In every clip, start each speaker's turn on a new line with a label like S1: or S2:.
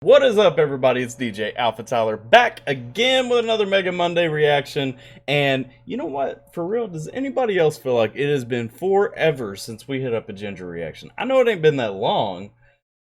S1: What is up, everybody? It's DJ AlphaTyler back again with another Mega Monday reaction. And you know what? For real, does anybody else feel like it has been forever since we hit up a Jinjer reaction? I know it ain't been that long,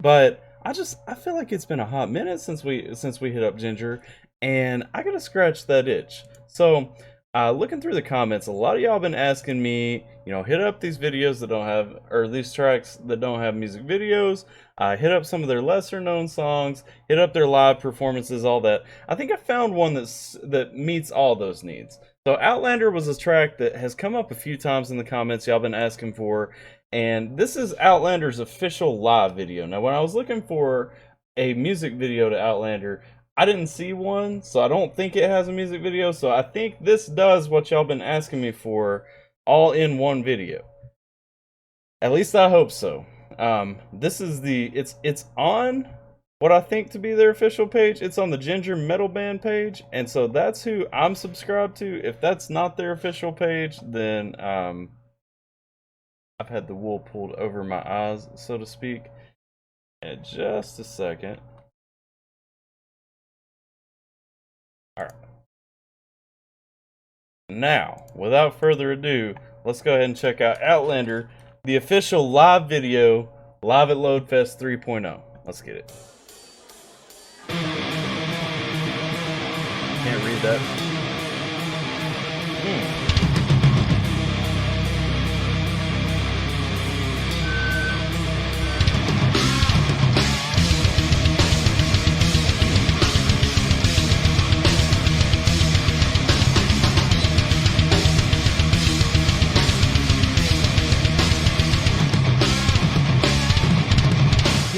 S1: but I feel like it's been a hot minute since we hit up Jinjer, and I gotta scratch that itch. So, looking through the comments, a lot of y'all been asking me, hit up these videos that don't have, or these tracks that don't have music videos. Hit up some of their lesser known songs, hit up their live performances, all that. I think I found one that meets all those needs. So Outlander was a track that has come up a few times in the comments y'all been asking for, and this is Outlander's official live video. Now, when I was looking for a music video to Outlander, I didn't see one, so I don't think it has a music video, so I think this does what y'all been asking me for all in one video. At least I hope so. This is it's on what I think to be their official page. It's on the Jinjer Metal Band page, and so that's who I'm subscribed to. If that's not their official page, then I've had the wool pulled over my eyes, so to speak. In just a second. Alright. Now, without further ado, let's go ahead and check out Outlander, the official live video, live at Loadfest 3.0. Let's get it. Can't read that.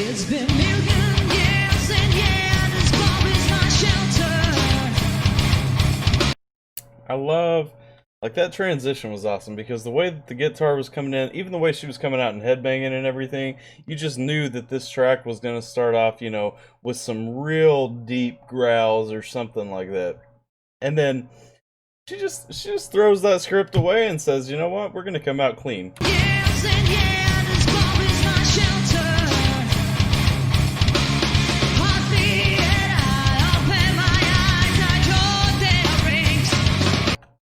S2: It's been million years and yeah, this bomb is my shelter.
S1: I love, like, that transition was awesome because the way that the guitar was coming in, even the way she was coming out and headbanging and everything, you just knew that this track was going to start off, with some real deep growls or something like that. And then she just throws that script away and says, you know what, we're going to come out clean.
S2: Years and yeah, this bomb is my shelter.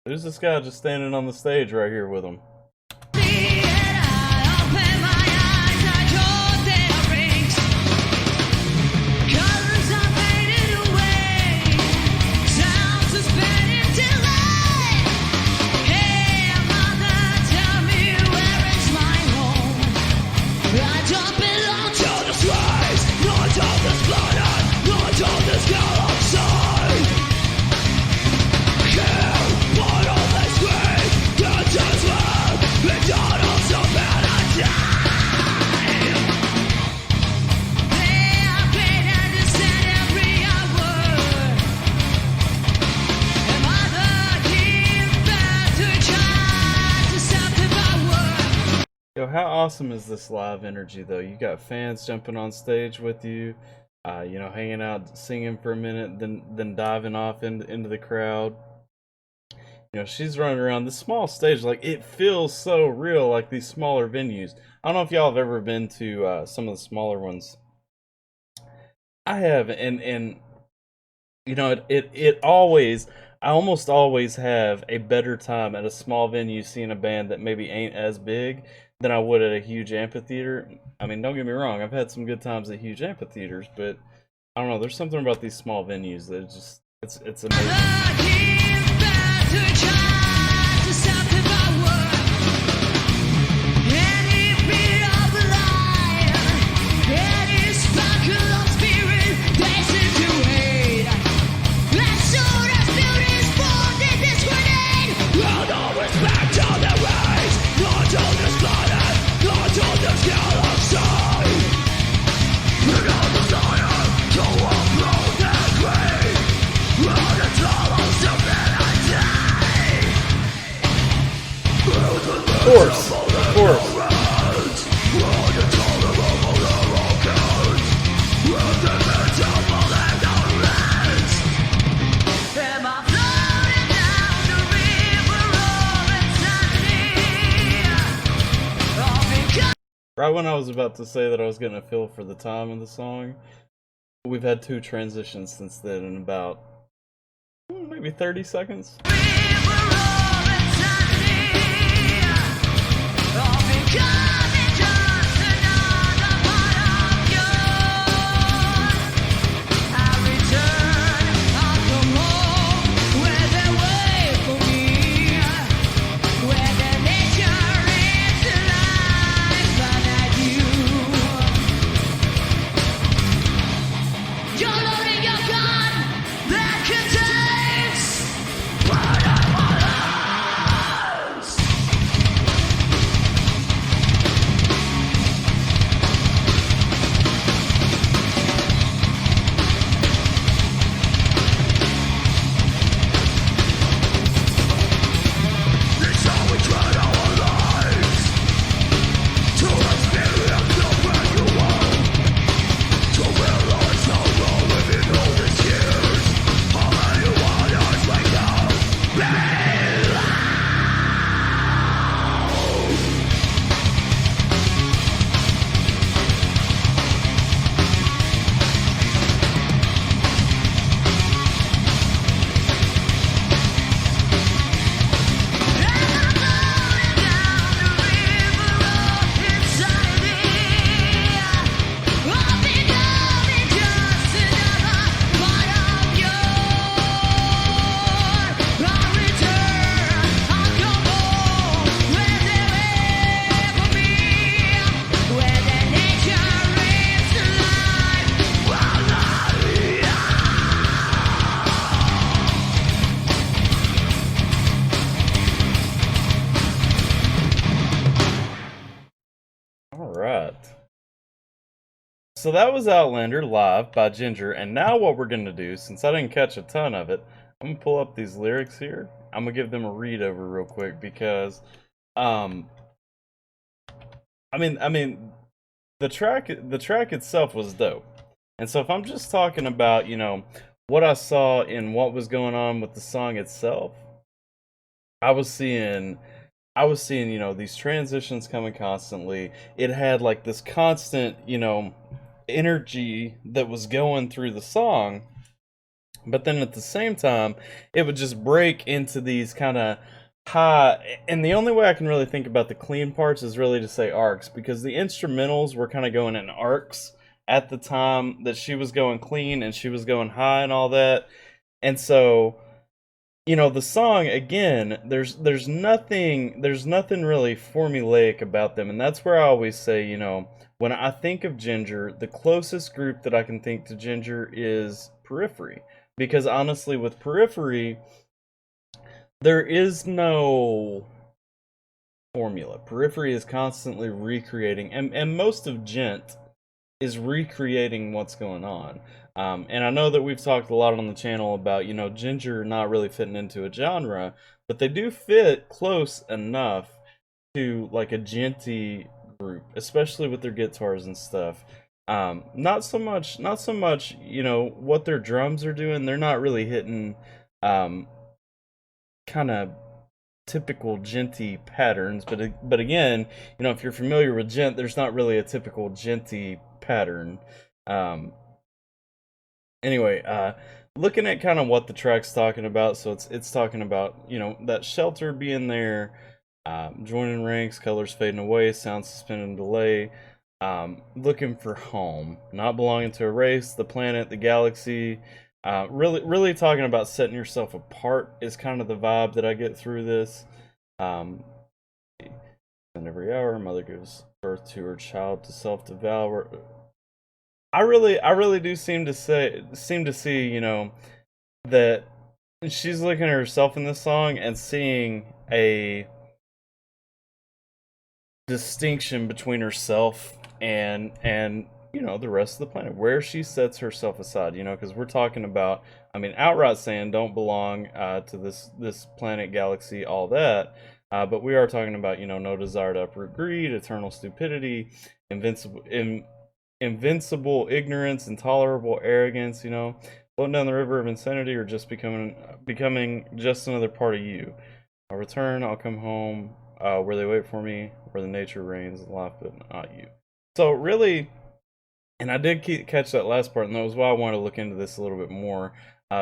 S1: There's this guy just standing on the stage right here with him. Yo, how awesome is this live energy, though? You got fans jumping on stage with you, hanging out, singing for a minute, then diving off into the crowd. She's running around this small stage, like, it feels so real, like these smaller venues. I don't know if y'all have ever been to some of the smaller ones. I have, and I almost always have a better time at a small venue seeing a band that maybe ain't as big than I would at a huge amphitheater. I mean, don't get me wrong, I've had some good times at huge amphitheaters, but I don't know, there's something about these small venues that it's amazing. Of course. Right when I was about to say that I was getting a feel for the time of the song, we've had 2 transitions since then in about maybe 30 seconds. Alright. So that was Outlander live by Jinjer, and now what we're going to do, since I didn't catch a ton of it, I'm going to pull up these lyrics here. I'm going to give them a read over real quick because, I mean, the track itself was dope. And so if I'm just talking about, you know, what I saw in what was going on with the song itself, I was seeing, you know, these transitions coming constantly. It had like this constant, you know, energy that was going through the song, but then at the same time, it would just break into these kind of high. And the only way I can really think about the clean parts is really to say arcs, because the instrumentals were kind of going in arcs at the time that she was going clean and she was going high and all that. And so, you know, the song again, there's nothing really formulaic about them, and that's where I always say, you know, when I think of Jinjer, the closest group that I can think to Jinjer is Periphery, because honestly, with Periphery, there is no formula. Periphery is constantly recreating, and most of Gent is recreating what's going on. And I know that we've talked a lot on the channel about, you know, Jinjer not really fitting into a genre, but they do fit close enough to like a genty group, especially with their guitars and stuff. Not so much, you know, what their drums are doing. They're not really hitting kind of typical genty patterns, but again, you know, if you're familiar with gent, there's not really a typical genty pattern. Anyway, looking at kind of what the track's talking about, so it's talking about, you know, that shelter being there, joining ranks, colors fading away, sound suspended and delay, looking for home, not belonging to a race, the planet, the galaxy. Really talking about setting yourself apart is kind of the vibe that I get through this. And every hour, mother gives birth to her child to self-devour. I really do seem to see, you know, that she's looking at herself in this song and seeing a distinction between herself and you know, the rest of the planet, where she sets herself aside, you know, because we're talking about, I mean, outright saying don't belong to this planet, galaxy, all that, but we are talking about, you know, no desire to uproot greed, eternal stupidity, invincible ignorance, intolerable arrogance, you know, floating down the river of insanity, or just becoming just another part of you. I'll return, I'll come home, where they wait for me, where the nature reigns in life, but not you. So really, And I did catch that last part, and that was why I wanted to look into this a little bit more,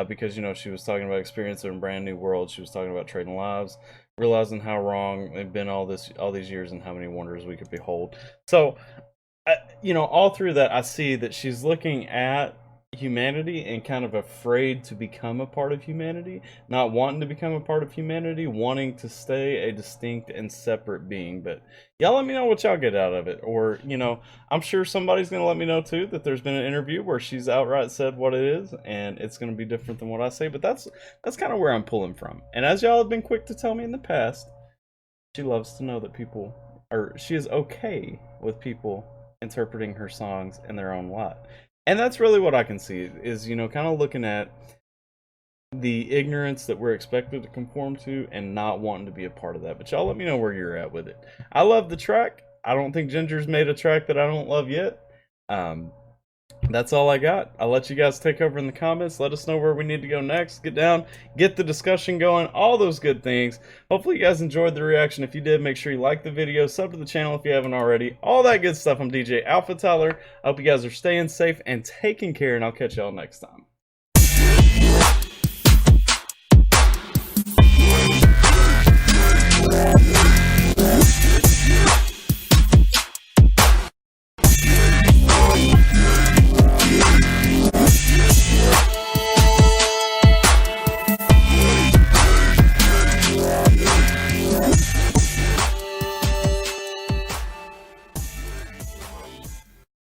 S1: because she was talking about experiencing a brand new world. She was talking about trading lives, realizing how wrong they've been all these years, and how many wonders we could behold. So, all through that, I see that she's looking at humanity and kind of afraid to become a part of humanity, not wanting to become a part of humanity, wanting to stay a distinct and separate being. But y'all let me know what y'all get out of it. Or, I'm sure somebody's going to let me know too that there's been an interview where she's outright said what it is, and it's going to be different than what I say. But that's kind of where I'm pulling from. And as y'all have been quick to tell me in the past, she loves to know that she is okay with people interpreting her songs in their own light. And that's really what I can see is, kind of looking at the ignorance that we're expected to conform to and not wanting to be a part of that. But y'all let me know where you're at with it. I love the track. I don't think Jinjer's made a track that I don't love yet. That's all I got. I'll let you guys take over in the comments. Let us know where we need to go next. Get down, get the discussion going, all those good things. Hopefully you guys enjoyed the reaction. If you did, make sure you like the video, sub to the channel if you haven't already. All that good stuff. I'm DJ AlphaTyler. I hope you guys are staying safe and taking care, and I'll catch y'all next time.